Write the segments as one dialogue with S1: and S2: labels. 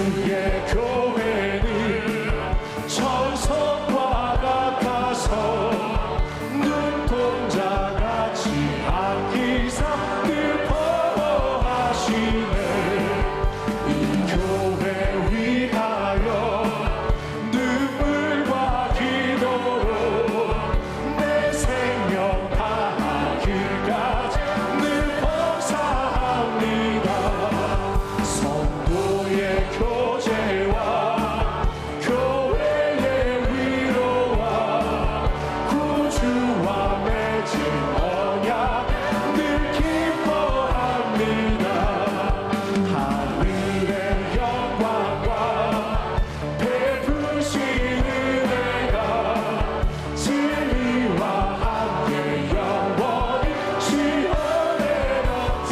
S1: 주의 교회는 천성과 같아서 눈동자같이 아끼사 늘 보호하시네. 이 교회 위하여 눈물과 기도로 내 생명 다하기까지 늘 봉사합니다. 성도의 교제와 교회의 위로와 구주와 맺은 언약 늘 기뻐합니다. 하늘의 영광과 베푸신 은혜가 진리와 함께 영원히 시원해 넘치.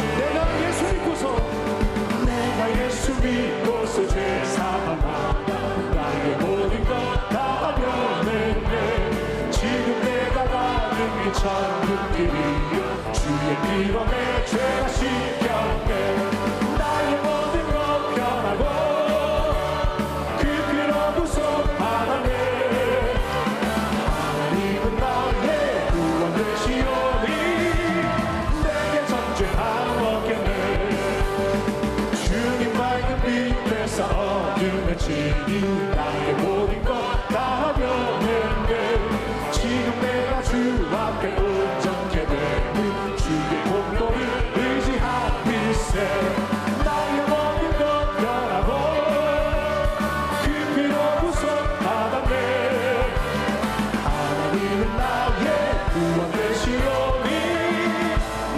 S1: 내가 예수 믿고서 죄사함하다 나의 모든 것 다 면했네. 지금 내가 가는 이 천국길이요 주의 피로 내 죄가 씻겼네. 나의 모든 것 변하고 그 피로 구속받았네. 하나님은 나의 구원 되시오니 내게 정죄함 없겠네. 주님 맑은 빛에서 어둠에 지니 나의 모든 것 다 변했네. 지금 내가 주 앞에 온전케 되니 주의 공로를 의지하밀세. 나의 모든 것 변하고 그 피로 구속받았네. 하나님은 나의 구원 되시오니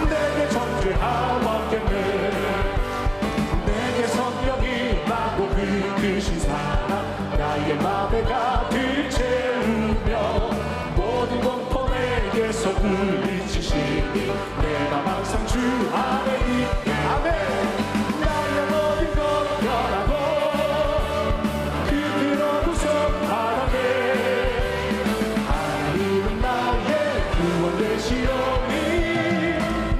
S1: 내게 정죄함 없겠네. 내게 성령이 임하고 이끄신 사랑 나의 맘에 가득 채우며 모든 공포 내게서 물리치시니 내 맘 항상 주 안에 있게. 아멘. 나의 모든 것 변하고 그 피로 구속받았네. 하나님은 나의 구원 되시오니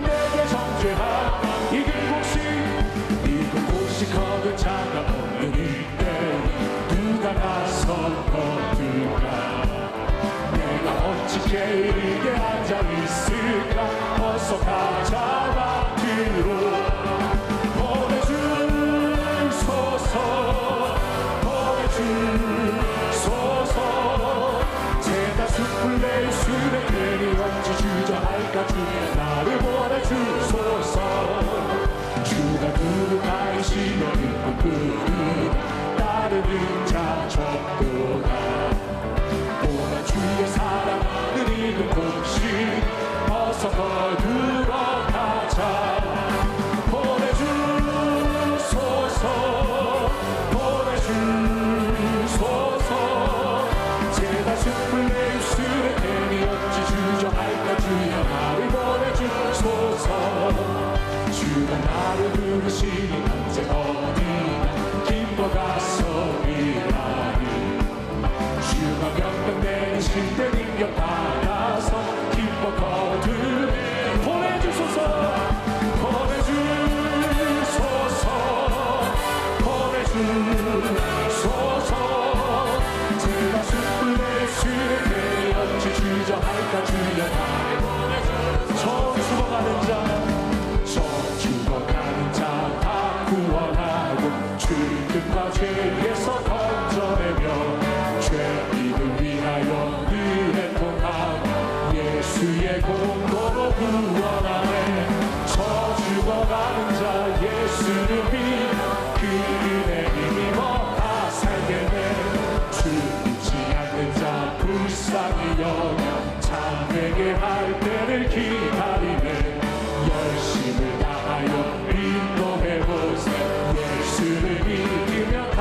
S1: 내게 정죄함 이근 곳이 거듭 차가 없는 이때 누가 나서 거둘까. 내가 어찌 게으르게 앉아있을까. 어서 가자 마트로 보내주소서 보내주소서. 죄다 숯불 내 입술에 괜히 어찌 주저할까. 주의 나를 보내주소서. 주가 누구이시며 일꾼뿐이 따르는 자 적도다. 오만 주의 사랑 느리는 공식 어서 거두러 가자. 보내주소서 보내주소서. 죄다 숯불 내 입술에 괜히 어찌 주저할까. 주여 나를 보내주소서. 주가 나를 부르시니 언제 어디나 기뻐 가서 일하니. 주가 명령 내리실 때 능력 받아서 기뻐 거두네. 보내주소서 보내주소서 보내주소서. 제가 숯불 내 입술에 괜히 어찌 주저할까. 주여 나를 보내주소서. 죽어가는 자 죽어가는 자 다 구원하고 죽음과 죄에서 건져내며 죄인을 위하여 은혜 통하고 예수의 공로로 구원하네. 저 죽어가는 자 예수를 믿어 그 은혜 힘입어 다 살게네. 죽지 않는 자 불쌍히 여겨 참되게 할 때를 기다리네. 열심을 다하여 인도해보세. 예수를 믿으며 다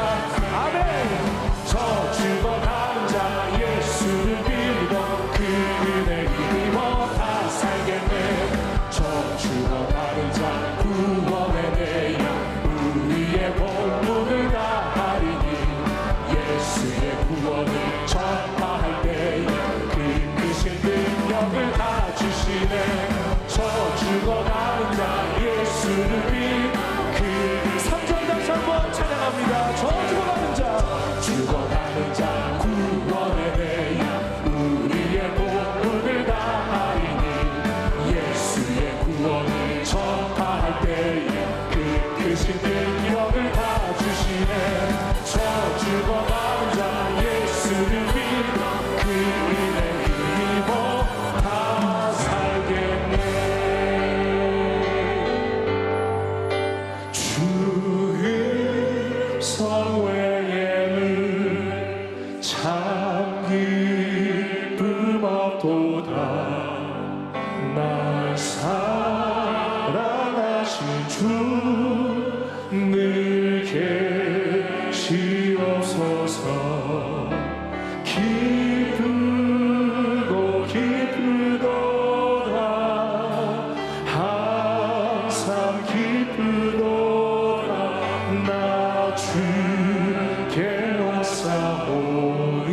S1: 주께 왔사오니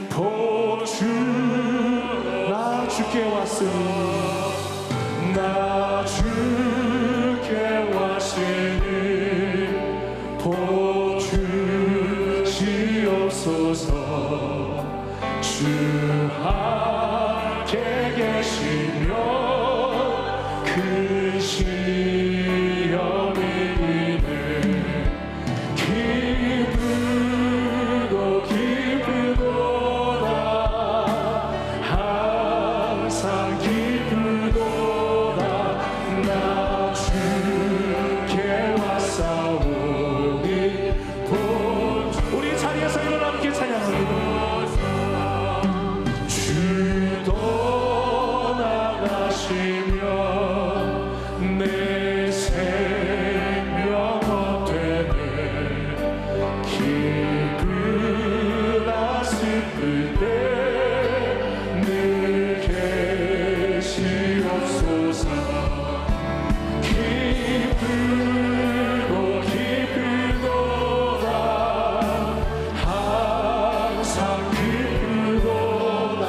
S1: 보주 나 주께 왔으니 나 주께 왔으니 보주시옵소서 주 함께 계시며 그 시험이 기쁘고 기쁘도다 항상 기쁘도다 나 주께 왔사오니 우리 자리에서 일어나 함께 찬양합니다. 주도 나가시며 내 생명 얻되네 기쁘나 슬플 때 늘 계시옵소서 기쁘고 기쁘도다 항상 기쁘도다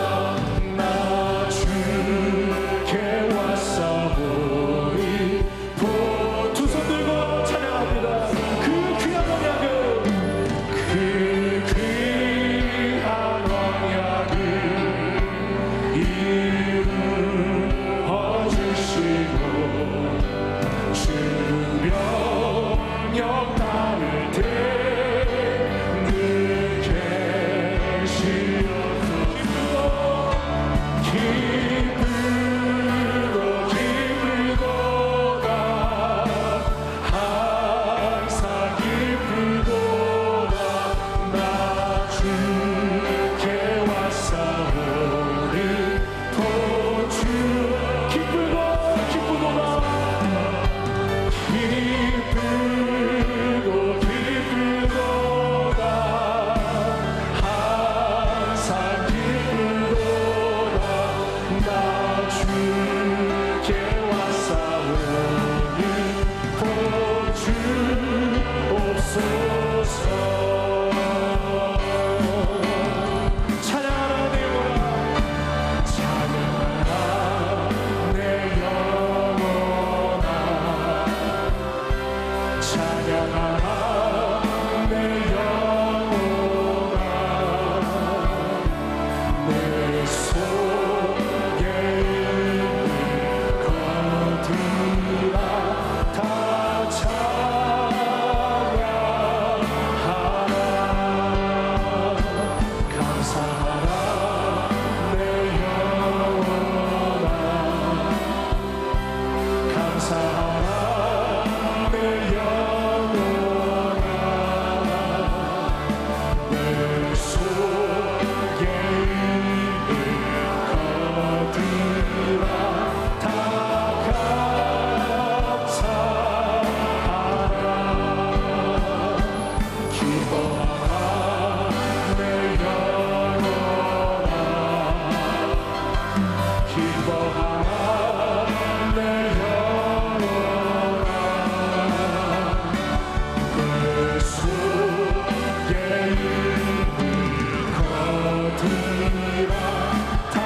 S1: 나 주께 왔사오니 두 손 들고 찬양합니다. 그 귀한 언약을 그 귀한 언약을 이루어주시고 주 명령 따를 때 늘 계시옵소서 기쁘고 기쁘도다 항상 기쁘도다 나 주께 왔사오니 보주 기쁘고 기쁘도다 기쁘고 기쁘도다 항상 기쁘도다 나 주께 왔사오니 보주옵소서 찬양하라 내 영혼아 찬양하라 내 영혼아 찬양하라 내 영혼아 내 속에 있는 것들아 다 찬양하라 감사하라 내 영혼아 감사하라 내 영혼아 내 속에 있는 것들아 다 감사하라 기뻐하라 내 영혼아 기뻐하라 내 영혼아 내 속에 있는 것들아 다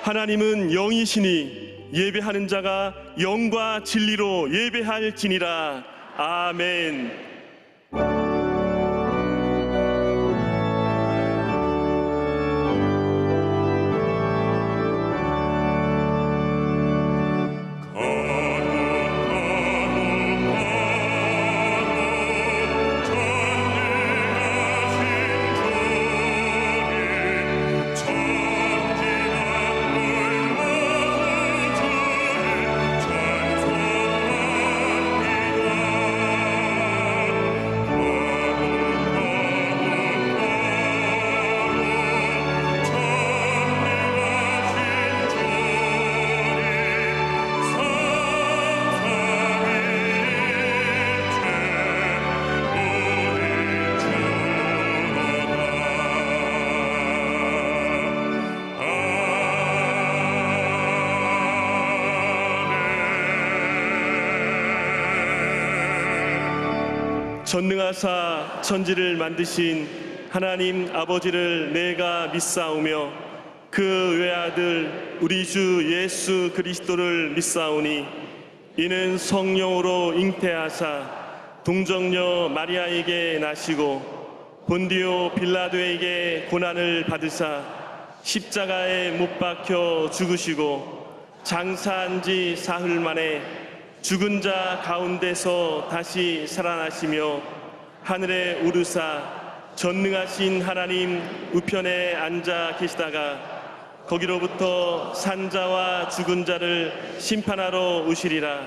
S2: 하나님은 영이시니 예배하는 자가 영과 진리로 예배할지니라. 아멘.
S3: 전능하신 주님
S2: 전능하사 천지를 만드신 하나님 아버지를 내가 믿사오며 그 외아들 우리 주 예수 그리스도를 믿사오니 이는 성령으로 잉태하사 동정녀 마리아에게 나시고 본디오 빌라도에게 고난을 받으사 십자가에 못 박혀 죽으시고 장사한 지 사흘 만에 죽은 자 가운데서 다시 살아나시며 하늘에 오르사 전능하신 하나님 우편에 앉아 계시다가 거기로부터 산자와 죽은 자를 심판하러 오시리라.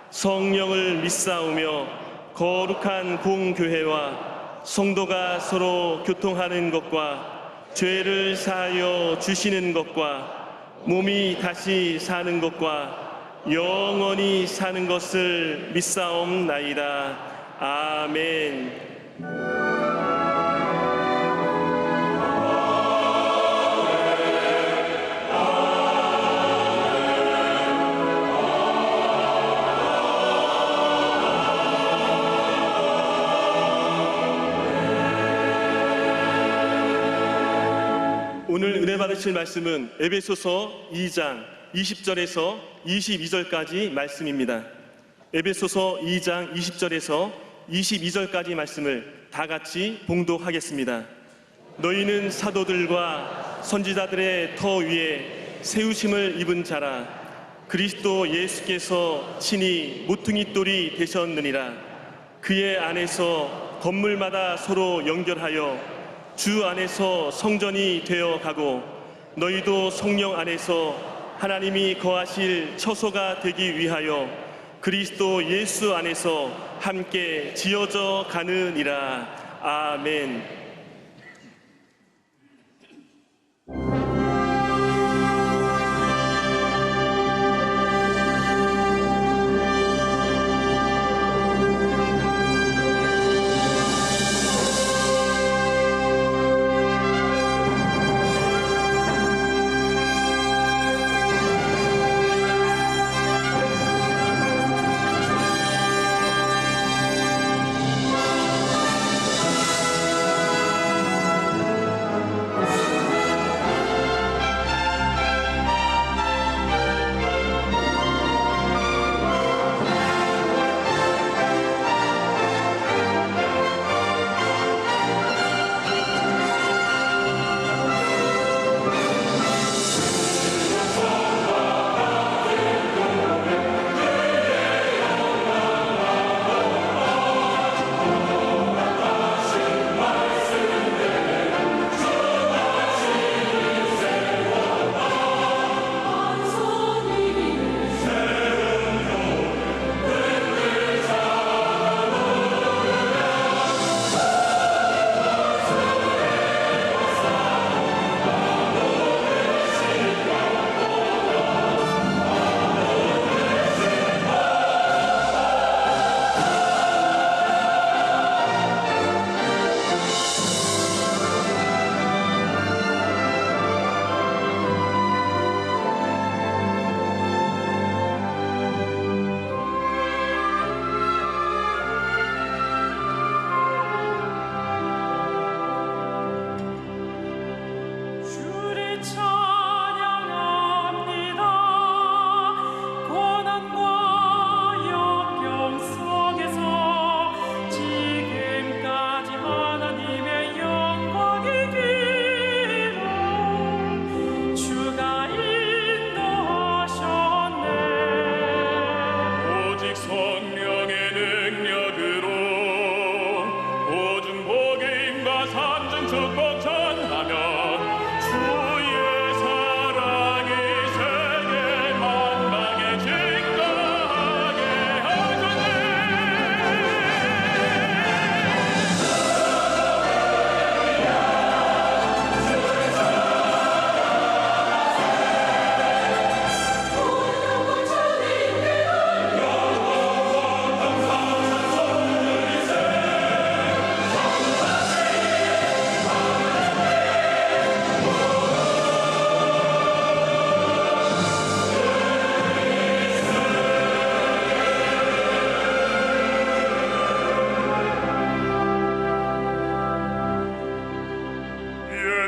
S2: 성령을 믿사오며 거룩한 공교회와 성도가 서로 교통하는 것과 죄를 사하여 주시는 것과 몸이 다시 사는 것과 영원히 사는 것을 믿사옵나이다. 아멘. 오늘 은혜 받으실 말씀은 에베소서 2장 20절에서 22절까지 말씀입니다. 에베소서 2장 20절에서 22절까지 말씀을 다 같이 봉독하겠습니다. 너희는 사도들과 선지자들의 터 위에 세우심을 입은 자라. 그리스도 예수께서 친히 모퉁이 돌이 되셨느니라. 그의 안에서 건물마다 서로 연결하여 주 안에서 성전이 되어 가고 너희도 성령 안에서 하나님이 거하실 처소가 되기 위하여 그리스도 예수 안에서 함께 지어져 가느니라. 아멘.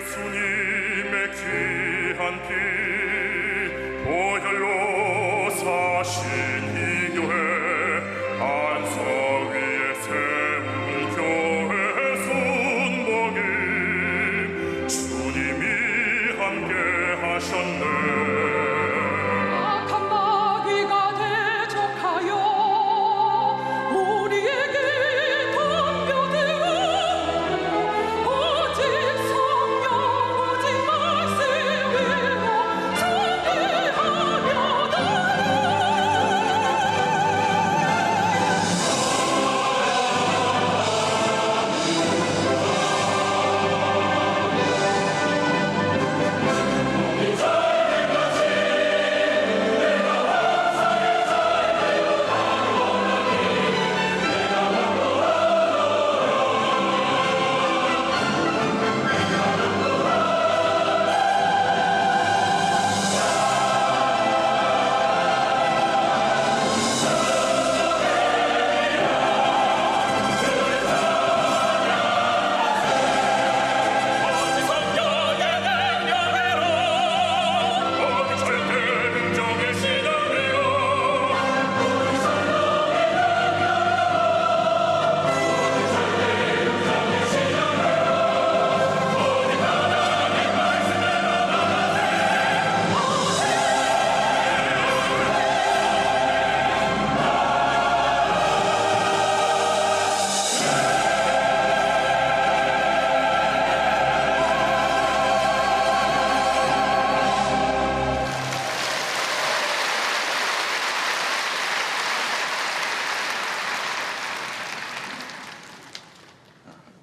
S1: 예수님의 귀한 피 보혈로 사신 이 교회 반석 위에 세운 교회 순복임 주님이 함께 하셨네.
S3: 악한 마귀가 대적하여 우리에게 덤벼들어 오직 성령 오직 말씀 위로 상대하며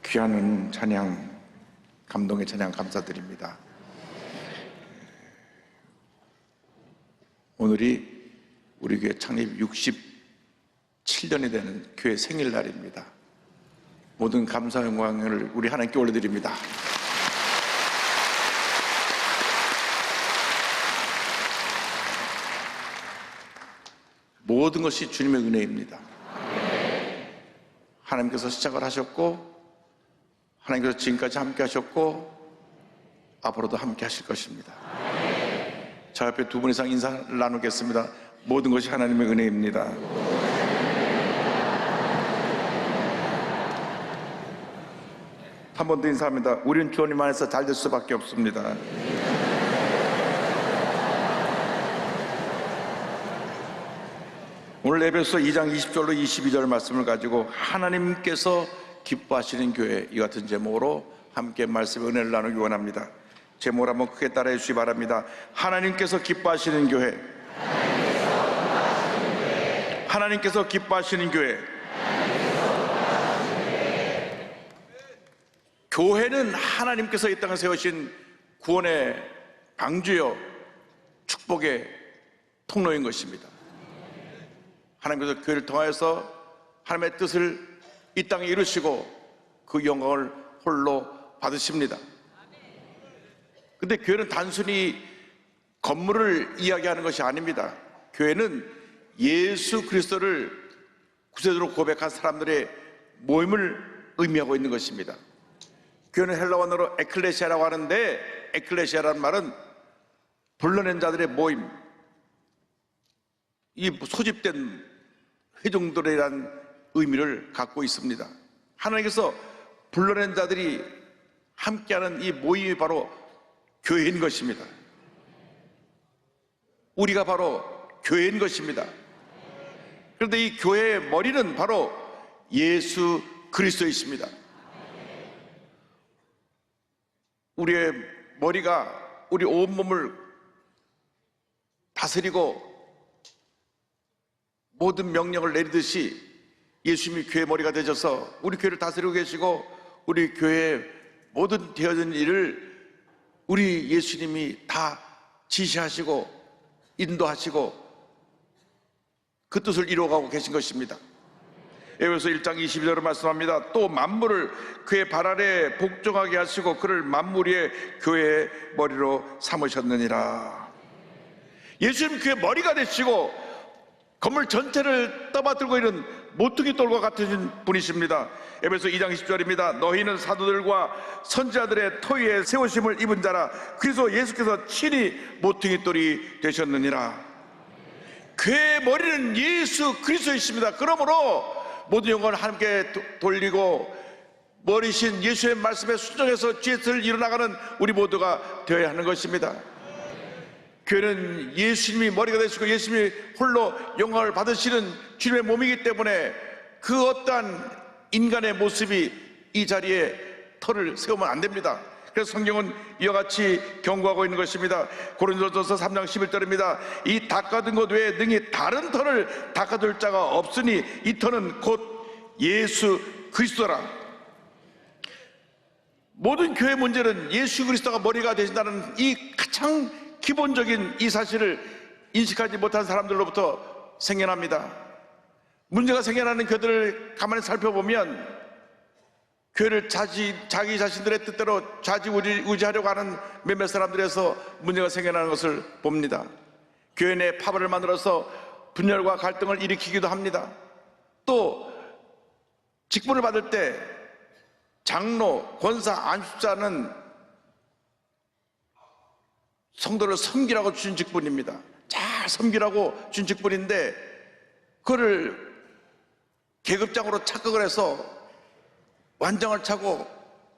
S4: 귀한 찬양, 감동의 찬양 감사드립니다. 오늘이 우리 교회 창립 67년이 되는 교회 생일날입니다. 모든 감사 영광을 우리 하나님께 올려드립니다. 모든 것이 주님의 은혜입니다. 하나님께서 시작을 하셨고 하나님께서 지금까지 함께 하셨고 앞으로도 함께 하실 것입니다. 저 앞에 두 분 이상 인사를 나누겠습니다. 모든 것이 하나님의 은혜입니다. 한 번 더 인사합니다. 우리는 주님 안에서 잘 될 수밖에 없습니다. 오늘 에베소 2장 20절로 22절 말씀을 가지고 하나님께서 기뻐하시는 교회, 이 같은 제목으로 함께 말씀의 은혜를 나누기 원합니다. 제목을 한번 크게 따라해 주시기 바랍니다. 하나님께서 기뻐하시는 교회, 하나님께서 기뻐하시는 교회. 교회는 하나님께서 이 땅에 세우신 구원의 방주요 축복의 통로인 것입니다. 하나님께서 교회를 통하여서 하나님의 뜻을 이 땅에 이루시고 그 영광을 홀로 받으십니다. 근데 교회는 단순히 건물을 이야기하는 것이 아닙니다. 교회는 예수 그리스도를 구세주로 고백한 사람들의 모임을 의미하고 있는 것입니다. 교회는 헬라어로 에클레시아라고 하는데, 에클레시아라는 말은 불러낸 자들의 모임, 이 소집된 회중들이라는 의미를 갖고 있습니다. 하나님께서 불러낸 자들이 함께하는 이 모임이 바로 교회인 것입니다. 우리가 바로 교회인 것입니다. 그런데 이 교회의 머리는 바로 예수 그리스도이십니다. 우리의 머리가 우리 온몸을 다스리고 모든 명령을 내리듯이 예수님이 교회 머리가 되셔서 우리 교회를 다스리고 계시고, 우리 교회의 모든 되어진 일을 우리 예수님이 다 지시하시고 인도하시고 그 뜻을 이루어가고 계신 것입니다. 에베소 1장 22절로 말씀합니다. 또 만물을 그의 발 아래 복종하게 하시고 그를 만물 위의 교회의 머리로 삼으셨느니라. 예수님 교회 머리가 되시고 건물 전체를 떠받들고 있는 모퉁이 돌과 같으신 분이십니다. 에베소 2장 10절입니다. 너희는 사도들과 선지자들의 터위에 세우심을 입은 자라. 그래서 예수께서 친히 모퉁이 돌이 되셨느니라. 그의 머리는 예수 그리스도이십니다. 그러므로 모든 영광을 함께 돌리고 머리신 예수의 말씀에 순종해서 죄를 이뤄나가는 우리 모두가 되어야 하는 것입니다. 교회는 예수님이 머리가 되시고 예수님이 홀로 영광을 받으시는 주님의 몸이기 때문에 그 어떠한 인간의 모습이 이 자리에 털을 세우면 안 됩니다. 그래서 성경은 이와 같이 경고하고 있는 것입니다. 고린도전서 3장 11절입니다. 이 닦아둔 것 외에 능히 다른 털을 닦아둘 자가 없으니 이 털은 곧 예수 그리스도라. 모든 교회 문제는 예수 그리스도가 머리가 되신다는 이 가장 기본적인 이 사실을 인식하지 못한 사람들로부터 생겨납니다. 문제가 생겨나는 교회들을 가만히 살펴보면 교회를 자기 자신들의 뜻대로 좌지우지하려고 하는 몇몇 사람들에서 문제가 생겨나는 것을 봅니다. 교회 내 파벌을 만들어서 분열과 갈등을 일으키기도 합니다. 또 직분을 받을 때 장로, 권사, 안수자는 성도를 섬기라고 주신 직분입니다. 잘 섬기라고 준 직분인데 그거를 계급장으로 착각을 해서 완장을 차고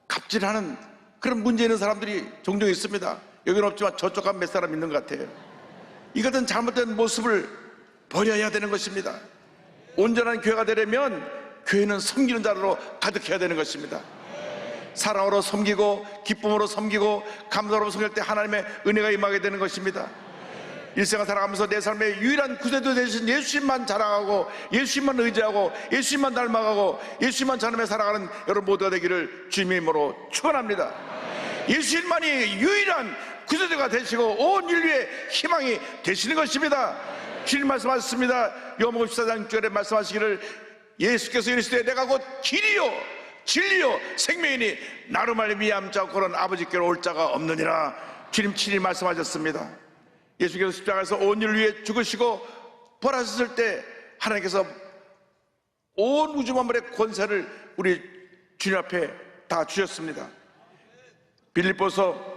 S4: 갑질하는 그런 문제 있는 사람들이 종종 있습니다. 여기는 없지만 저쪽 한 몇 사람 있는 것 같아요. 이 같은 잘못된 모습을 버려야 되는 것입니다. 온전한 교회가 되려면 교회는 섬기는 자로 가득해야 되는 것입니다. 사랑으로 섬기고 기쁨으로 섬기고 감사로 섬길 때 하나님의 은혜가 임하게 되는 것입니다. 일생을 살아가면서 내 삶의 유일한 구세주 되신 예수님만 자랑하고 예수님만 의지하고 예수님만 닮아가고 예수님만 자랑하며 살아가는 여러분 모두가 되기를 주님의 이름으로 축원합니다. 예수님만이 유일한 구세주가 되시고 온 인류의 희망이 되시는 것입니다. 주님 말씀하셨습니다. 요한복음 14장 6절에 말씀하시기를 예수께서 이르시되 내가 곧 길이요 진리요 생명이니 나로 말미암지 않고는 아버지께로 올 자가 없느니라. 주님 친히 말씀하셨습니다. 예수께서 십자가에서 온 인류를 위해 죽으시고 부활하셨을 때 하나님께서 온 우주 만물의 권세를 우리 주님 앞에 다 주셨습니다. 빌립보서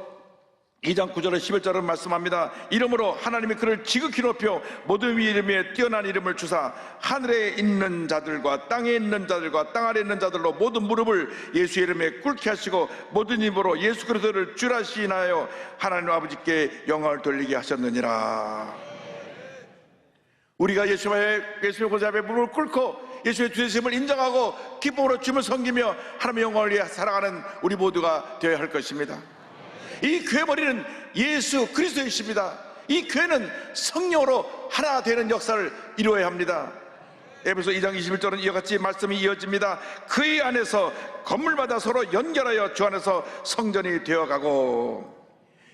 S4: 2장 9절에 11절은 말씀합니다. 이러므로 하나님이 그를 지극히 높여 모든 이름에 뛰어난 이름을 주사 하늘에 있는 자들과 땅에 있는 자들과 땅 아래에 있는 자들로 모든 무릎을 예수 이름에 꿇게 하시고 모든 입으로 예수 그리스도를 주라 시인하여 하나님 아버지께 영광을 돌리게 하셨느니라. 우리가 예수의 고자 앞에 무릎을 꿇고 예수의 주되심을 인정하고 기쁨으로 주님을 섬기며 하나님의 영광을 위해 살아가는 우리 모두가 되어야 할 것입니다. 이 교회 머리는 예수 그리스도이십니다. 이 교회는 성령으로 하나 되는 역사를 이루어야 합니다. 에베소 2장 21절은 이와 같이 말씀이 이어집니다. 그의 안에서 건물마다 서로 연결하여 주 안에서 성전이 되어가고.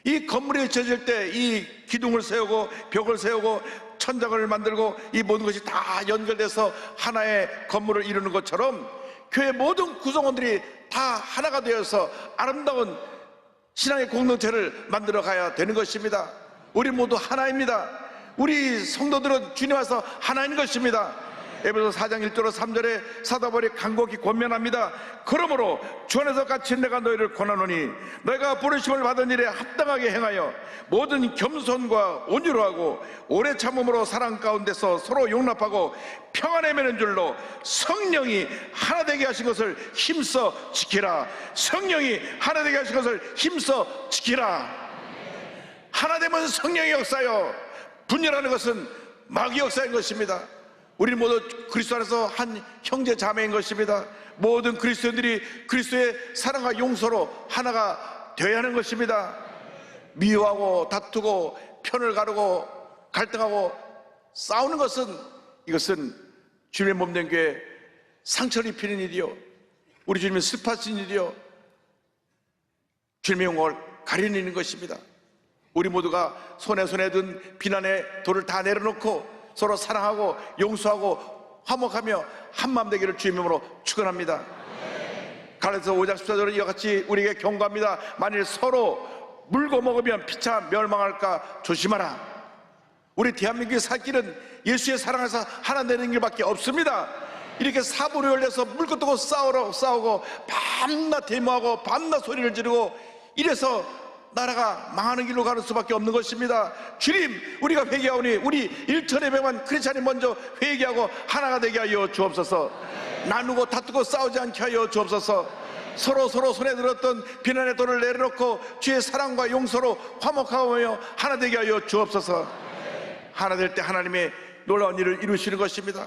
S4: 이 건물이 지어질 때 이 기둥을 세우고 벽을 세우고 천장을 만들고 이 모든 것이 다 연결돼서 하나의 건물을 이루는 것처럼 교회 모든 구성원들이 다 하나가 되어서 아름다운 신앙의 공동체를 만들어 가야 되는 것입니다. 우리 모두 하나입니다. 우리 성도들은 주님 앞에서 하나인 것입니다. 에베소 4장 1절로 3절에 사도 바울이 간곡히 권면합니다. 그러므로 주 안에서 갇힌 내가 너희를 권하노니 너희가 부르심을 받은 일에 합당하게 행하여 모든 겸손과 온유로 하고 오래 참음으로 사랑 가운데서 서로 용납하고 평안에 매는 줄로 성령이 하나 되게 하신 것을 힘써 지키라. 성령이 하나 되게 하신 것을 힘써 지키라. 하나 되면 성령의 역사요, 분열하는 것은 마귀 역사인 것입니다. 우리 모두 그리스도 안에서 한 형제 자매인 것입니다. 모든 그리스도인들이 그리스도의 사랑과 용서로 하나가 되어야 하는 것입니다. 미워하고 다투고 편을 가르고 갈등하고 싸우는 것은 이것은 주님의 몸된 교회 상처를 입히는 일이요, 우리 주님의 슬퍼하신 일이요, 주님의 영광을 가리는 것입니다. 우리 모두가 손에 든 비난의 돌을 다 내려놓고 서로 사랑하고 용서하고 화목하며 한마음 되기를 주의 이름으로 축원합니다. 갈라디아서 5장 14절은 이와 같이 우리에게 경고합니다. 만일 서로 물고 먹으면 피차 멸망할까 조심하라. 우리 대한민국의 살 길은 예수의 사랑에서 하나 되는 길밖에 없습니다. 이렇게 사부를 열려서 물고 뜨고 싸우고 밤낮 데모하고 밤낮 소리를 지르고 이래서 나라가 망하는 길로 가는 수밖에 없는 것입니다. 주님, 우리가 회개하오니 우리 1,200만 크리스찬이 먼저 회개하고 하나가 되게 하여 주옵소서. 나누고 다투고 싸우지 않게 하여 주옵소서. 서로 손에 들었던 비난의 돌을 내려놓고 주의 사랑과 용서로 화목하며 하나 되게 하여 주옵소서. 하나 될 때 하나님의 놀라운 일을 이루시는 것입니다.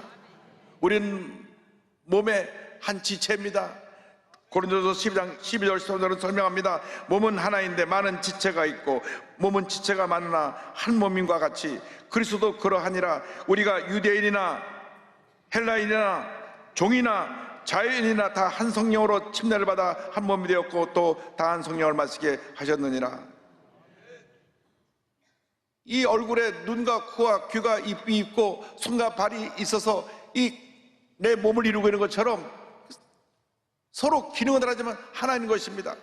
S4: 우리는 몸의 한 지체입니다. 고린도서 12장 12절 13절은 설명합니다. 몸은 하나인데 많은 지체가 있고 몸은 지체가 많으나 한 몸인과 같이 그리스도도 그러하니라. 우리가 유대인이나 헬라인이나 종이나 자유인이나 다 한 성령으로 침례를 받아 한 몸이 되었고 또 다 한 성령을 마시게 하셨느니라. 이 얼굴에 눈과 코와 귀가 입이 있고 손과 발이 있어서 이 내 몸을 이루고 있는 것처럼 서로 기능은 다르지만 하나인 것입니다.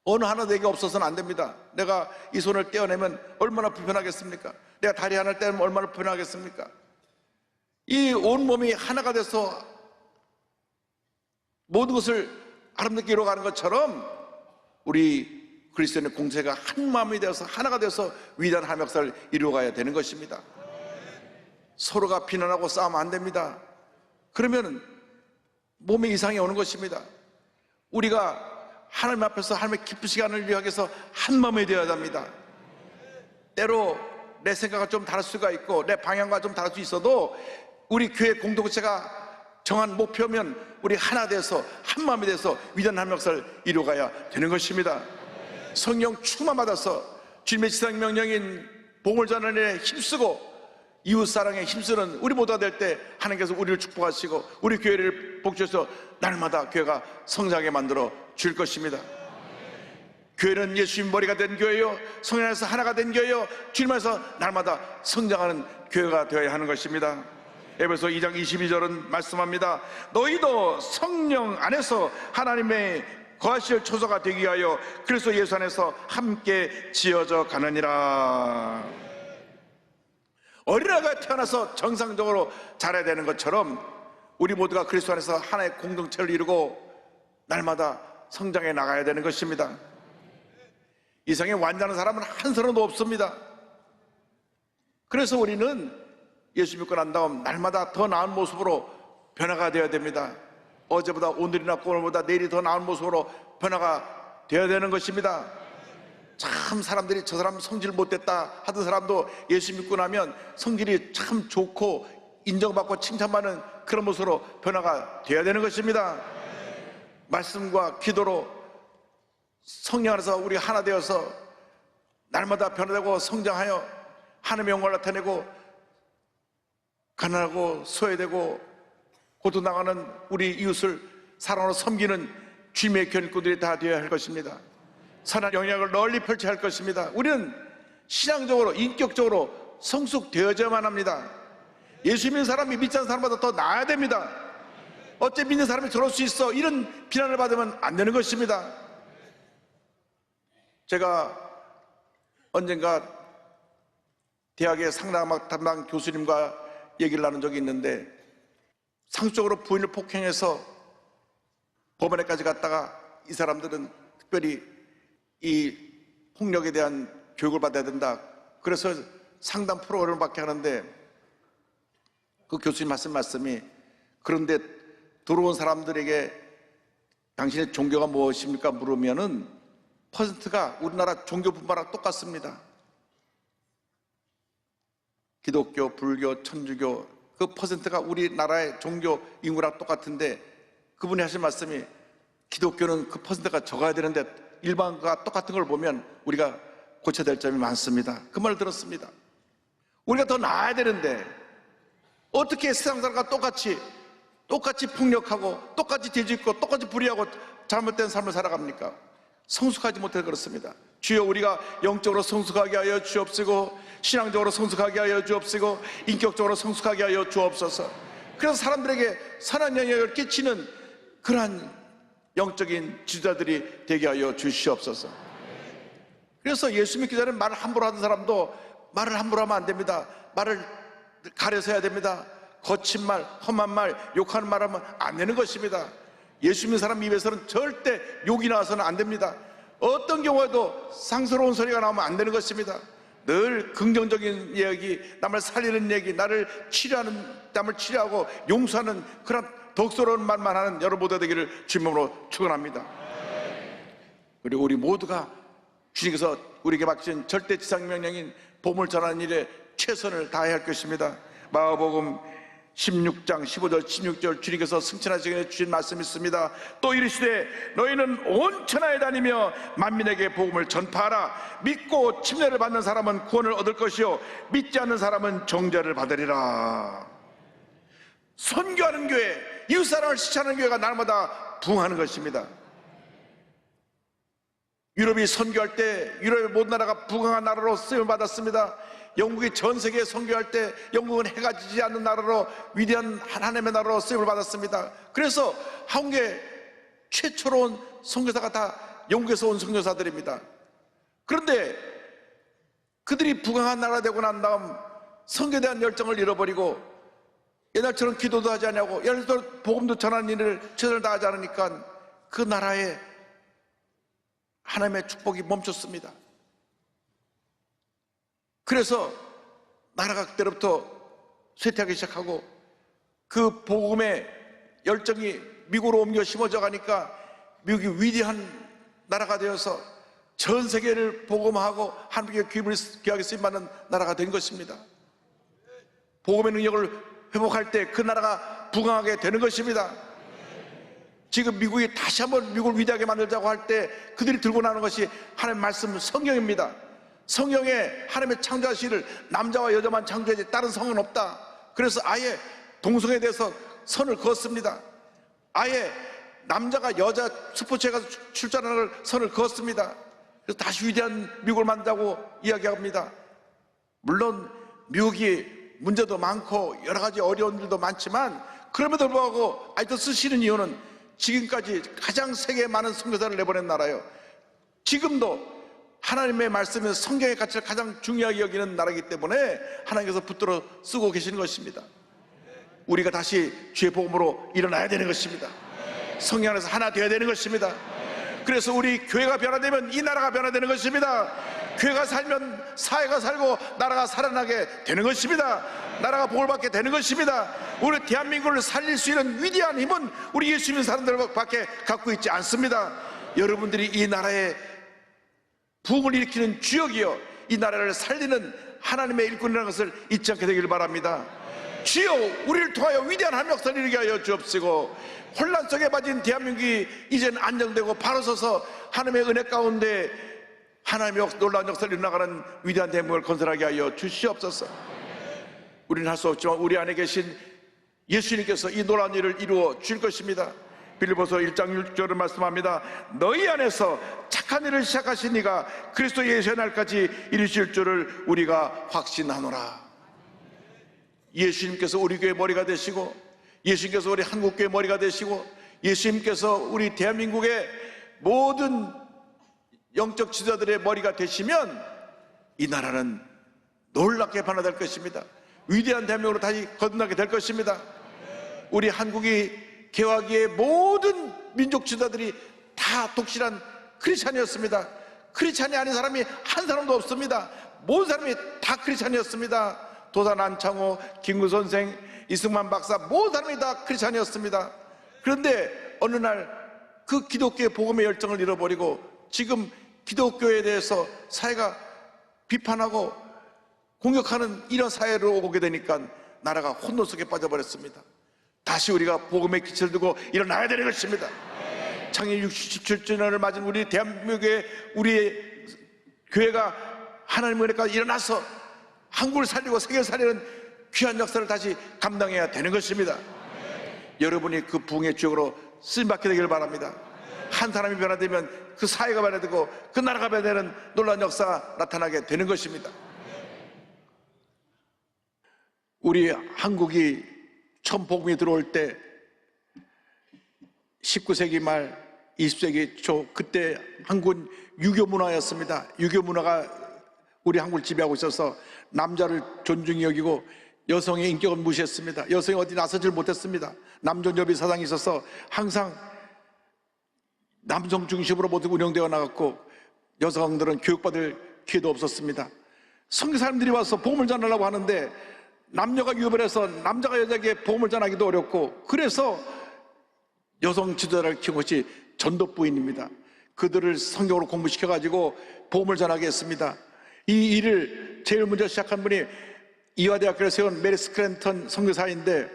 S4: 어느 하나 내게 없어서는 안 됩니다. 내가 이 손을 떼어내면 얼마나 불편하겠습니까? 내가 다리 하나를 떼면 얼마나 불편하겠습니까? 이 온몸이 하나가 돼서 모든 것을 아름답게 이루어가는 것처럼 우리 그리스도인의 공체가 한 마음이 되어서 하나가 되어서 위대한 하나님의 역사를 이루어가야 되는 것입니다. 서로가 비난하고 싸우면 안 됩니다. 그러면 몸에 이상이 오는 것입니다. 우리가 하나님 앞에서 하나님의 기쁜 시간을 위하기 위해서 한 마음이 되어야 합니다. 때로 내 생각과 좀 다를 수가 있고 내 방향과 좀 다를 수 있어도 우리 교회 공동체가 정한 목표면 우리 하나 돼서 한 마음이 돼서 위대한 하나님의 역사를 이루어가야 되는 것입니다. 성령 충만 받아서 주님의 지상 명령인 복음을 전하는 일에 힘쓰고 이웃사랑에 힘쓰는 우리 모두가 될 때 하나님께서 우리를 축복하시고 우리 교회를 복주셔서 날마다 교회가 성장하게 만들어 줄 것입니다. 교회는 예수님 머리가 된 교회요 성령 안에서 하나가 된 교회요 주님 안에서 날마다 성장하는 교회가 되어야 하는 것입니다. 에베소 2장 22절은 말씀합니다. 너희도 성령 안에서 하나님의 거하실 초소가 되기 위하여 그리스도 예수 안에서 함께 지어져 가느니라. 어린아이가 태어나서 정상적으로 자라야 되는 것처럼 우리 모두가 그리스도 안에서 하나의 공동체를 이루고 날마다 성장해 나가야 되는 것입니다. 이 세상에 완전한 사람은 한 사람도 없습니다. 그래서 우리는 예수 믿고 난 다음 날마다 더 나은 모습으로 변화가 되어야 됩니다. 어제보다 오늘이나 오늘보다 내일이 더 나은 모습으로 변화가 되어야 되는 것입니다. 참 사람들이 저 사람 성질 못됐다 하던 사람도 예수 믿고 나면 성질이 참 좋고 인정받고 칭찬받는 그런 모습으로 변화가 되어야 되는 것입니다. 말씀과 기도로 성령 안에서 우리 하나 되어서 날마다 변화되고 성장하여 하나님의 영광을 나타내고 가난하고 소외되고 고통당하는 우리 이웃을 사랑으로 섬기는 주님의 견고들이 다 되어야 할 것입니다. 선한 영향을 널리 펼쳐야 할 것입니다. 우리는 신앙적으로 인격적으로 성숙되어져야만 합니다. 예수 믿는 사람이 믿지 않는 사람보다 더 나아야 됩니다. 어째 믿는 사람이 저럴 수 있어 이런 비난을 받으면 안 되는 것입니다. 제가 언젠가 대학의 상담학 담당 교수님과 얘기를 나눈 적이 있는데 상습적으로 부인을 폭행해서 법원에까지 갔다가 이 사람들은 특별히 이 폭력에 대한 교육을 받아야 된다. 그래서 상담 프로그램을 받게 하는데 그 교수님 하신 말씀이 그런데 들어온 사람들에게 당신의 종교가 무엇입니까? 물으면은 퍼센트가 우리나라 종교분파랑 똑같습니다. 기독교, 불교, 천주교 그 퍼센트가 우리나라의 종교 인구랑 똑같은데 그분이 하신 말씀이 기독교는 그 퍼센트가 적어야 되는데 일반과 똑같은 걸 보면 우리가 고쳐야 될 점이 많습니다. 그 말을 들었습니다. 우리가 더 나아야 되는데 어떻게 세상 사람과 똑같이 폭력하고 똑같이 뒤집고 똑같이 불의하고 잘못된 삶을 살아갑니까? 성숙하지 못해서 그렇습니다. 주여 우리가 영적으로 성숙하게 하여 주옵시고 신앙적으로 성숙하게 하여 주옵시고 인격적으로 성숙하게 하여 주옵소서. 그래서 사람들에게 선한 영향을 끼치는 그러한 영적인 지도자들이 되게 하여 주시옵소서. 그래서 예수 믿기 전에 말을 함부로 하던 사람도 말을 함부로 하면 안 됩니다. 말을 가려서 해야 됩니다. 거친 말, 험한 말, 욕하는 말 하면 안 되는 것입니다. 예수 믿는 사람 입에서는 절대 욕이 나와서는 안 됩니다. 어떤 경우에도 상스러운 소리가 나오면 안 되는 것입니다. 늘 긍정적인 이야기, 남을 살리는 얘기, 나를 치료하고 용서하는 그런 덕스러운 말만 하는 여러분 모두 되기를 주님으로 축원합니다. 그리고 우리 모두가 주님께서 우리에게 맡기신 절대 지상 명령인 복음을 전하는 일에 최선을 다해야 할 것입니다. 마가복음 16장 15절 16절 주님께서 승천하시기 주신 말씀이 있습니다. 또 이르시되 너희는 온 천하에 다니며 만민에게 복음을 전파하라. 믿고 침례를 받는 사람은 구원을 얻을 것이요 믿지 않는 사람은 정죄를 받으리라. 선교하는 교회, 이웃사랑을 실천하는 교회가 날마다 부흥하는 것입니다. 유럽이 선교할 때 유럽의 모든 나라가 부강한 나라로 쓰임을 받았습니다. 영국이 전 세계에 선교할 때 영국은 해가 지지 않는 나라로 위대한 하나님의 나라로 쓰임을 받았습니다. 그래서 한국의 최초로 온 선교사가 다 영국에서 온 선교사들입니다. 그런데 그들이 부강한 나라 되고 난 다음 선교에 대한 열정을 잃어버리고 옛날처럼 기도도 하지 않냐고 옛날처럼 복음도 전하는 일을 최선을 다하지 않으니까 그 나라에 하나님의 축복이 멈췄습니다. 그래서 나라가 그때로부터 쇠퇴하기 시작하고 그 복음의 열정이 미국으로 옮겨 심어져 가니까 미국이 위대한 나라가 되어서 전 세계를 복음하고 한국의 귀하게 쓰임받는 나라가 된 것입니다. 복음의 능력을 회복할 때 그 나라가 부강하게 되는 것입니다. 지금 미국이 다시 한번 미국을 위대하게 만들자고 할 때 그들이 들고 나오는 것이 하나님의 말씀 성경입니다. 성경에 하나님의 창조하시를 남자와 여자만 창조하지 다른 성은 없다. 그래서 아예 동성애에 대해서 선을 그었습니다. 아예 남자가 여자 스포츠에 가서 출전하는 선을 그었습니다. 그래서 다시 위대한 미국을 만들자고 이야기합니다. 물론 미국이 문제도 많고 여러 가지 어려운 일도 많지만 그럼에도 불구하고 아직도 쓰시는 이유는 지금까지 가장 세계에 많은 선교사를 내보낸 나라예요. 지금도 하나님의 말씀에서 성경의 가치를 가장 중요하게 여기는 나라이기 때문에 하나님께서 붙들어 쓰고 계시는 것입니다. 우리가 다시 주의 복음으로 일어나야 되는 것입니다. 성령 안에서 하나 되어야 되는 것입니다. 그래서 우리 교회가 변화되면 이 나라가 변화되는 것입니다. 교회가 살면 사회가 살고 나라가 살아나게 되는 것입니다. 나라가 복을 받게 되는 것입니다. 우리 대한민국을 살릴 수 있는 위대한 힘은 우리 예수 믿는 사람들밖에 갖고 있지 않습니다. 여러분들이 이 나라에 부흥을 일으키는 주역이요 이 나라를 살리는 하나님의 일꾼이라는 것을 잊지 않게 되기를 바랍니다. 주여 우리를 통하여 위대한 하나님의 역사를 일으키게 하여 주옵시고 혼란 속에 빠진 대한민국이 이제는 안정되고 바로 서서 하나님의 은혜 가운데 하나님의 놀라운 역사를 일어나가는 위대한 대한민국을 건설하게 하여 주시옵소서. 우리는 할 수 없지만 우리 안에 계신 예수님께서 이 놀라운 일을 이루어 줄 것입니다. 빌립보서 1장 6절을 말씀합니다. 너희 안에서 착한 일을 시작하신 이가 그리스도 예수의 날까지 이루실 줄을 우리가 확신하노라. 예수님께서 우리 교회 머리가 되시고 예수님께서 우리 한국교회 머리가 되시고 예수님께서 우리 대한민국의 모든 영적 지도자들의 머리가 되시면 이 나라는 놀랍게 변화될 것입니다. 위대한 대한민국으로 다시 거듭나게 될 것입니다. 우리 한국이 개화기의 모든 민족 지도자들이 다 독실한 크리스찬이었습니다. 크리스찬이 아닌 사람이 한 사람도 없습니다. 모든 사람이 다 크리스찬이었습니다. 도산 안창호, 김구 선생, 이승만 박사 모든 사람이 다 크리스찬이었습니다. 그런데 어느 날 그 기독교의 복음의 열정을 잃어버리고 지금 기독교에 대해서 사회가 비판하고 공격하는 이런 사회로 오게 되니까 나라가 혼돈 속에 빠져버렸습니다. 다시 우리가 복음의 기초를 두고 일어나야 되는 것입니다. 창립 67주년을 맞은 우리 대한민국의 우리의 교회가 하나님의 은혜가 일어나서 한국을 살리고 세계를 살리는 귀한 역사를 다시 감당해야 되는 것입니다. 여러분이 그 부흥의 주역으로 쓰임받게 되기를 바랍니다. 한 사람이 변화되면 그 사회가 변화되고 그 나라가 변화되는 놀라운 역사가 나타나게 되는 것입니다. 우리 한국이 처음 복음이 들어올 때 19세기 말 20세기 초 그때 한국은 유교 문화였습니다. 유교 문화가 우리 한국을 지배하고 있어서 남자를 존중히 여기고 여성의 인격을 무시했습니다. 여성이 어디 나서질 못했습니다. 남존여비 사상이 있어서 항상 남성 중심으로 모두 운영되어 나갔고 여성들은 교육받을 기회도 없었습니다. 선교 사람들이 와서 복음을 전하려고 하는데 남녀가 유별해서 남자가 여자에게 복음을 전하기도 어렵고, 그래서 여성 지도자를 키운 것이 전도부인입니다. 그들을 성경으로 공부시켜가지고 복음을 전하게 했습니다. 이 일을 제일 먼저 시작한 분이 이화대학교를 세운 메리 스크랜턴 선교사인데,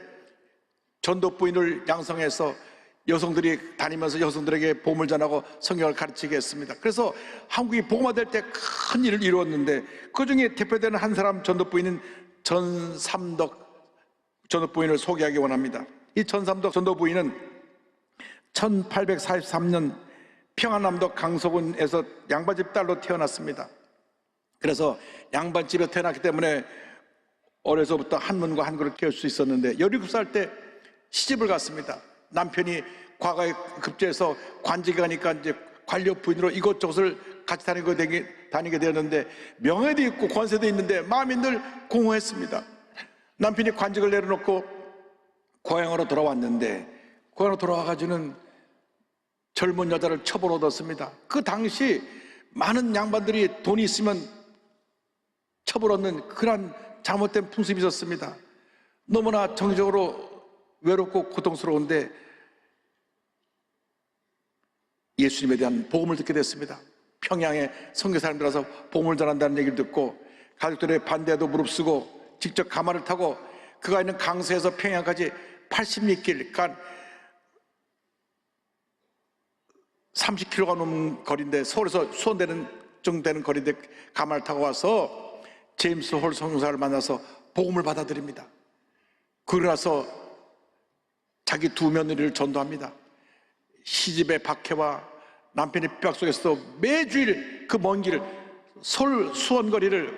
S4: 전도부인을 양성해서 여성들이 다니면서 여성들에게 복음을 전하고 성경을 가르치게 했습니다. 그래서 한국이 복음화될 때 큰 일을 이루었는데, 그 중에 대표되는 한 사람 전도부인은 전삼덕 전도부인을 소개하기 원합니다. 이 전삼덕 전도부인은 1843년 평안남도 강서군에서 양반집 딸로 태어났습니다. 그래서 양반집에 태어났기 때문에 어려서부터 한문과 한글을 배울 수 있었는데, 17살 때 시집을 갔습니다. 남편이 과거에 급제해서 관직에 가니까 이제 관료 부인으로 이곳저곳을 같이 다니게 되었는데, 명예도 있고 권세도 있는데 마음이 늘 공허했습니다. 남편이 관직을 내려놓고 고향으로 돌아왔는데, 고향으로 돌아와가지고는 젊은 여자를 첩으로 얻었습니다. 그 당시 많은 양반들이 돈이 있으면 첩을 얻는 그런 잘못된 풍습이 있었습니다. 너무나 정적으로 외롭고 고통스러운데 예수님에 대한 복음을 듣게 됐습니다. 평양에 선교사님들 와서 복음을 전한다는 얘기를 듣고 가족들의 반대에도 무릅쓰고 직접 가마를 타고 그가 있는 강서에서 평양까지 80리길, 그러니까 30km가 넘는 거리인데, 서울에서 수원 정도 되는 거리인데 가마를 타고 와서 제임스 홀 선교사를 만나서 복음을 받아들입니다. 그러고 나서 자기 두 며느리를 전도합니다. 시집의 박해와 남편의 핍박 속에서도 매주일 그 먼 길을, 서울 수원 거리를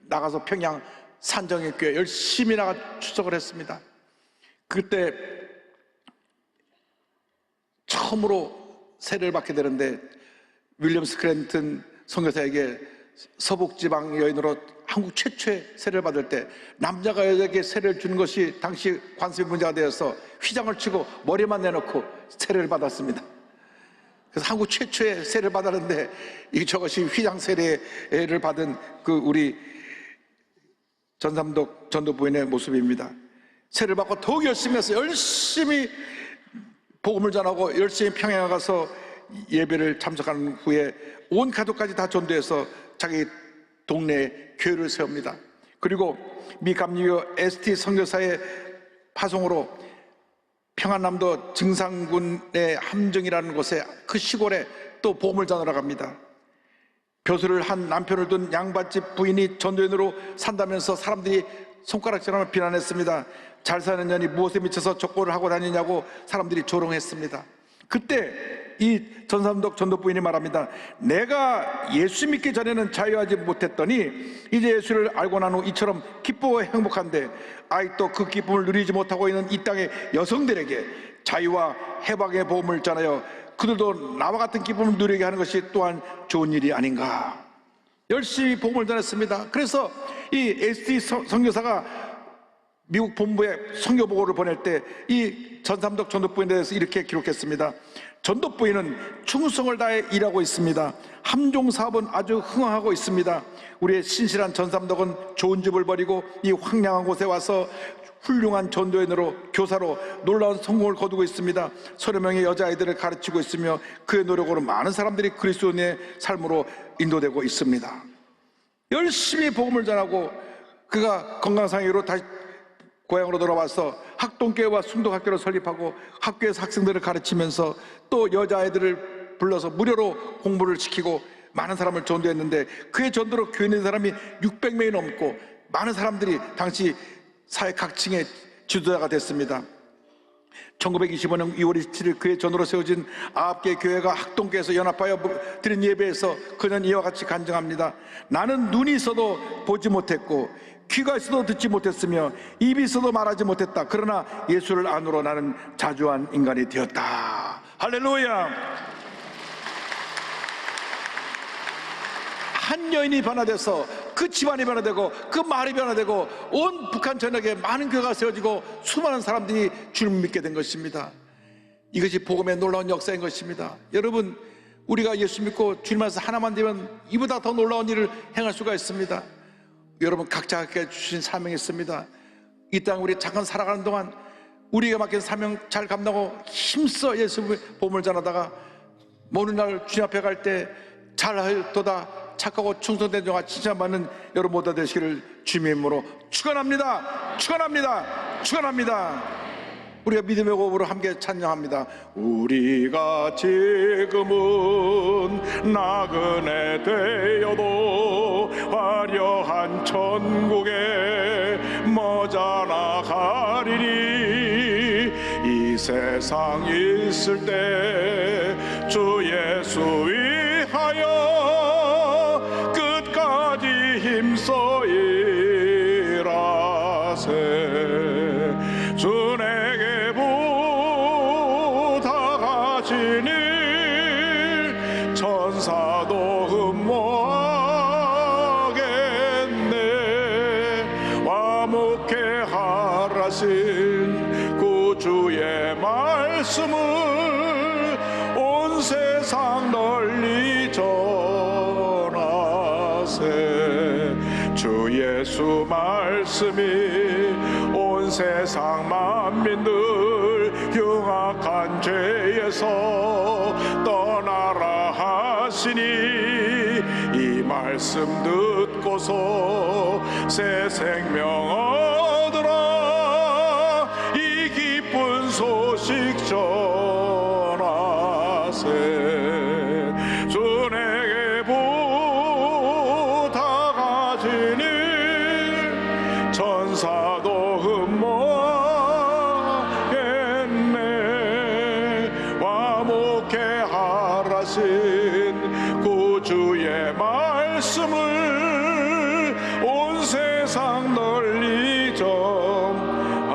S4: 나가서 평양 산정의교회 열심히 나가 추석을 했습니다. 그때 처음으로 세례를 받게 되는데, 윌리엄 스크랜턴 선교사에게 서북지방 여인으로 한국 최초의 세례를 받을 때 남자가 여자에게 세례를 주는 것이 당시 관습의 문제가 되어서 휘장을 치고 머리만 내놓고 세례를 받았습니다. 그래서 한국 최초의 세례를 받았는데, 저것이 휘장 세례를 받은 그 우리 전삼덕 전도부인의 모습입니다. 세례를 받고 더욱 열심히 해서 열심히 복음을 전하고 열심히 평양에 가서 예배를 참석한 후에 온 가족까지 다 전도해서 자기 동네에 교회를 세웁니다. 그리고 미 감리교 ST 선교사의 파송으로 평안남도 증상군의 함정이라는 곳에, 그 시골에 또 복음을 전하러 갑니다. 벼슬을 한 남편을 둔 양반집 부인이 전도인으로 산다면서 사람들이 손가락질하며 비난했습니다. 잘 사는 년이 무엇에 미쳐서 족보를 하고 다니냐고 사람들이 조롱했습니다. 그때 이 전삼덕 전도부인이 말합니다. 내가 예수 믿기 전에는 자유하지 못했더니 이제 예수를 알고 난 후 이처럼 기쁘고 행복한데, 아직도 그 기쁨을 누리지 못하고 있는 이 땅의 여성들에게 자유와 해방의 복음을 전하여 그들도 나와 같은 기쁨을 누리게 하는 것이 또한 좋은 일이 아닌가. 열심히 복음을 전했습니다. 그래서 이 ST 선교사가 미국 본부에 선교 보고를 보낼 때 이 전삼덕 전도부인에 대해서 이렇게 기록했습니다. 전도부인은 충성을 다해 일하고 있습니다. 함종 사업은 아주 흥황하고 있습니다. 우리의 신실한 전삼덕은 좋은 집을 버리고 이 황량한 곳에 와서 훌륭한 전도인으로, 교사로 놀라운 성공을 거두고 있습니다. 서너 명의 여자아이들을 가르치고 있으며 그의 노력으로 많은 사람들이 그리스도인의 삶으로 인도되고 있습니다. 열심히 복음을 전하고 그가 건강상의로 다시 고향으로 돌아와서 학동교회와 순독학교를 설립하고 학교에서 학생들을 가르치면서 또 여자아이들을 불러서 무료로 공부를 시키고 많은 사람을 전도했는데, 그의 전도로 교회 있는 사람이 600명이 넘고 많은 사람들이 당시 사회 각층의 지도자가 됐습니다. 1925년 2월 27일 그의 전으로 세워진 9개의 교회가 학동교회에서 연합하여 드린 예배에서 그는 이와 같이 간증합니다. 나는 눈이 있어도 보지 못했고 귀가 있어도 듣지 못했으며 입이 있어도 말하지 못했다. 그러나 예수를 안으로 나는 자주한 인간이 되었다. 할렐루야. 한 여인이 변화돼서 그 집안이 변화되고 그 마을이 변화되고 온 북한 전역에 많은 교회가 세워지고 수많은 사람들이 주님을 믿게 된 것입니다. 이것이 복음의 놀라운 역사인 것입니다. 여러분, 우리가 예수 믿고 주님 안에서 하나만 되면 이보다 더 놀라운 일을 행할 수가 있습니다. 여러분, 각자에게 주신 사명이 있습니다. 이 땅 우리 잠깐 살아가는 동안 우리가 맡긴 사명 잘 감당하고 힘써 예수 복음을 전하다가 모든 날 주님 앞에 갈 때 잘하였도다 착하고 충성된 종아 칭찬받는 여러분 모두 되시기를 주님의 이름으로 축원합니다. 축원합니다. 축원합니다. 우리가 믿음의 호흡으로 함께 찬양합니다. 우리가 지금은 나그네 되어도 화려한 천국에 머자나 가리니 이 세상 있을 때 주 예수 위하여 끝까지 힘써 일하세. 주 내게 부탁하신 일 천사도 흠모하겠네. 화목해 하라신 구주의 말씀을 온 세상 널리 전하세. 주 예수 말씀이 온 세상 만민들 흉악한 죄에서 떠나라 하시니 이 말씀 듣고서 새 생명 얻으라. 이 기쁜 소식 전하세. 주 내게 부탁하신 일 천사도 흠모하겠네. 화목해 하라신 구주의 말씀을 온 세상 널리 전하세.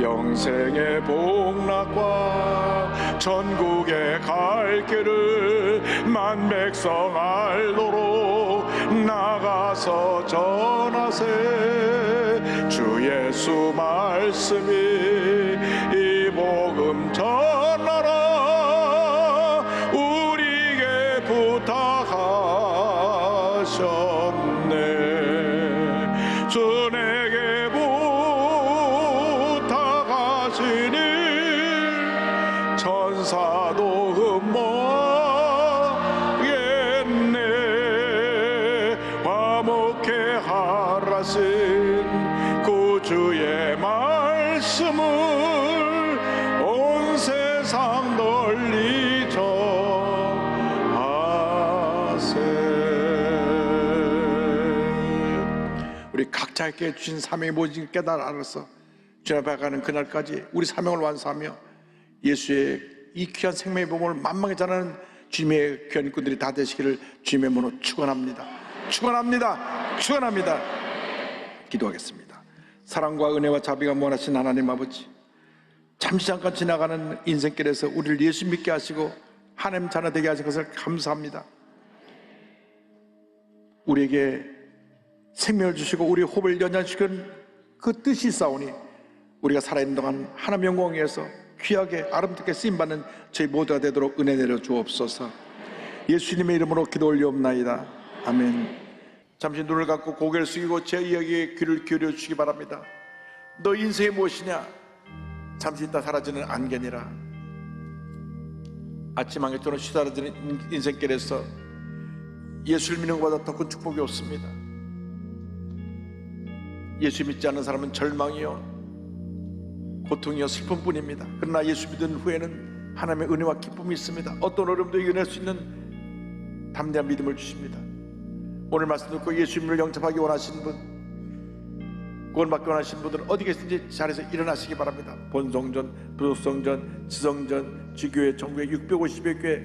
S4: 영생의 복락과 천국의 갈 길을 만백성 알도록 나가서 전하세. 주 예수 말씀이 이 복음 전하라. 우리에게 부탁하셨네. 주 내게 부탁하신 일 천사도 흠모하겠네. 화목해 하라신 구주의 말씀을 온 세상 널리 전하세. 우리 각자에게 주신 사명이 뭔지 깨달아 알아서 주님 앞에 가는 그날까지 우리 사명을 완수하며 예수의 이 귀한 생명의 복음을 만방에 전하는 주님의 귀한 일꾼들이 다 되시기를 주님의 이름으로 축원합니다. 축원합니다. 축원합니다. 기도하겠습니다. 사랑과 은혜와 자비가 무한하신 하나님 아버지, 잠시 잠깐 지나가는 인생길에서 우리를 예수 믿게 하시고 하나님 자녀 되게 하신 것을 감사합니다. 우리에게 생명을 주시고 우리의 호흡을 연장시키는 그 뜻이 있사오니 우리가 살아있는 동안 하나님 영광 위에서 귀하게 아름답게 쓰임받는 저희 모두가 되도록 은혜 내려 주옵소서. 예수님의 이름으로 기도 올리옵나이다. 아멘. 잠시 눈을 감고 고개를 숙이고 제 이야기에 귀를 기울여 주시기 바랍니다. 너 인생이 무엇이냐? 잠시 있다 사라지는 안개니라. 아침 안개처럼 쉬사라지는 인생길에서 예수를 믿는 것보다 더 큰 축복이 없습니다. 예수 믿지 않는 사람은 절망이요 고통이요 슬픔뿐입니다. 그러나 예수 믿은 후에는 하나님의 은혜와 기쁨이 있습니다. 어떤 어려움도 이겨낼 수 있는 담대한 믿음을 주십니다. 오늘 말씀 듣고 예수님을 영접하기 원하시는 분, 구원받기 원하시는 분들은 어디 계신지 자리에서 일어나시기 바랍니다. 본성전, 부속성전, 지성전, 지교회, 전국회 650여 교회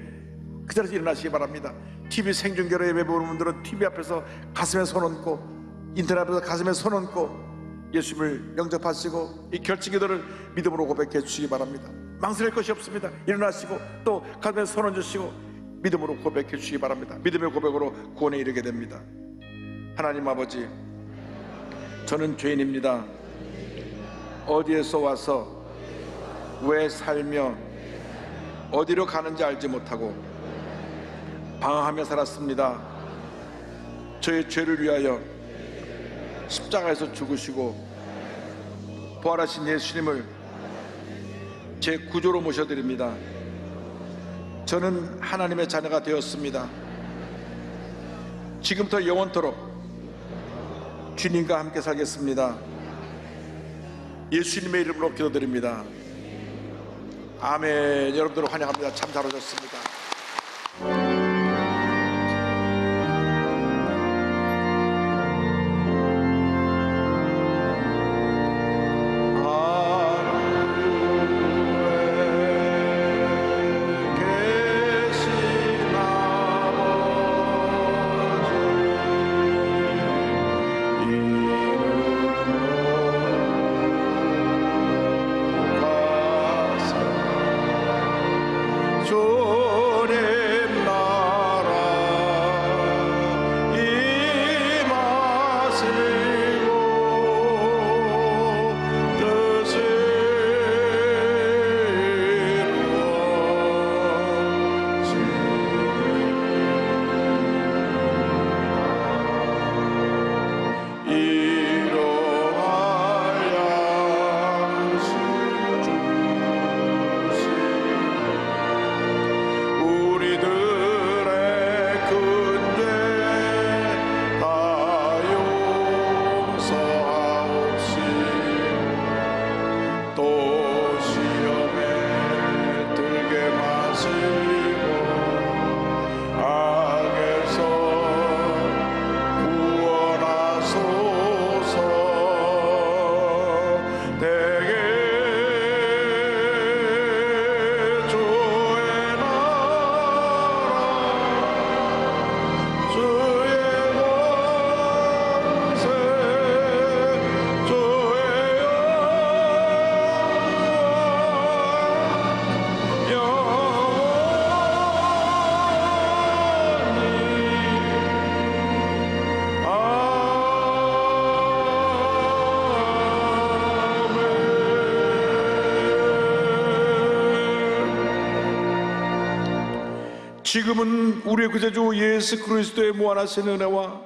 S4: 그 자리에서 일어나시기 바랍니다. TV 생중계로 예배 보는 분들은 TV 앞에서 가슴에 손 얹고 인터넷 앞에서 가슴에 손 얹고 예수님을 영접하시고 이 결정기도를 믿음으로 고백해 주시기 바랍니다. 망설일 것이 없습니다. 일어나시고 또 가슴에 손 얹으시고 믿음으로 고백해 주시기 바랍니다. 믿음의 고백으로 구원에 이르게 됩니다. 하나님 아버지, 저는 죄인입니다. 어디에서 와서 왜 살며 어디로 가는지 알지 못하고 방황하며 살았습니다. 저의 죄를 위하여 십자가에서 죽으시고 부활하신 예수님을 제 구조로 모셔드립니다. 저는 하나님의 자녀가 되었습니다. 지금부터 영원토록 주님과 함께 살겠습니다. 예수님의 이름으로 기도드립니다. 아멘. 여러분들 환영합니다. 참 잘 오셨습니다. 지금은 우리의 구세주 예수 그리스도의 무한하신 은혜와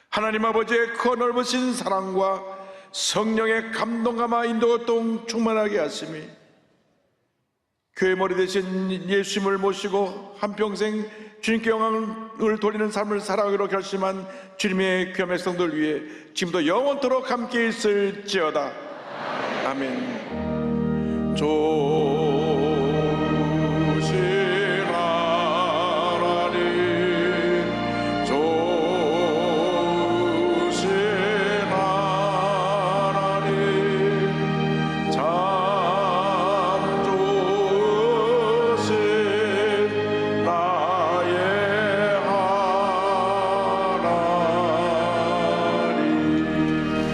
S4: 하나님 아버지의 그 넓으신 사랑과 성령의 감동감화 인도가 또 충만하게 하심이 교회 머리 대신 예수님을 모시고 한평생 주님께 영광을 돌리는 삶을 살아가기로 결심한 주님의 귀한 백성들 위해 지금도 영원토록 함께 있을지어다. 아멘.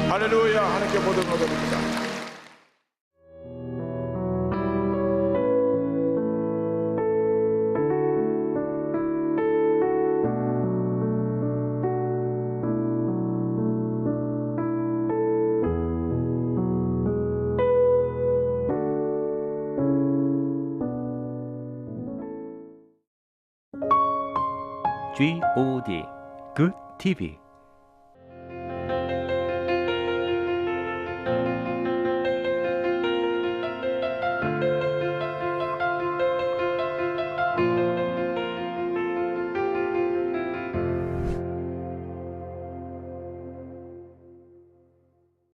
S4: 할렐루야. 하나님께 모든 것을 드립니다.
S5: GOD Good TV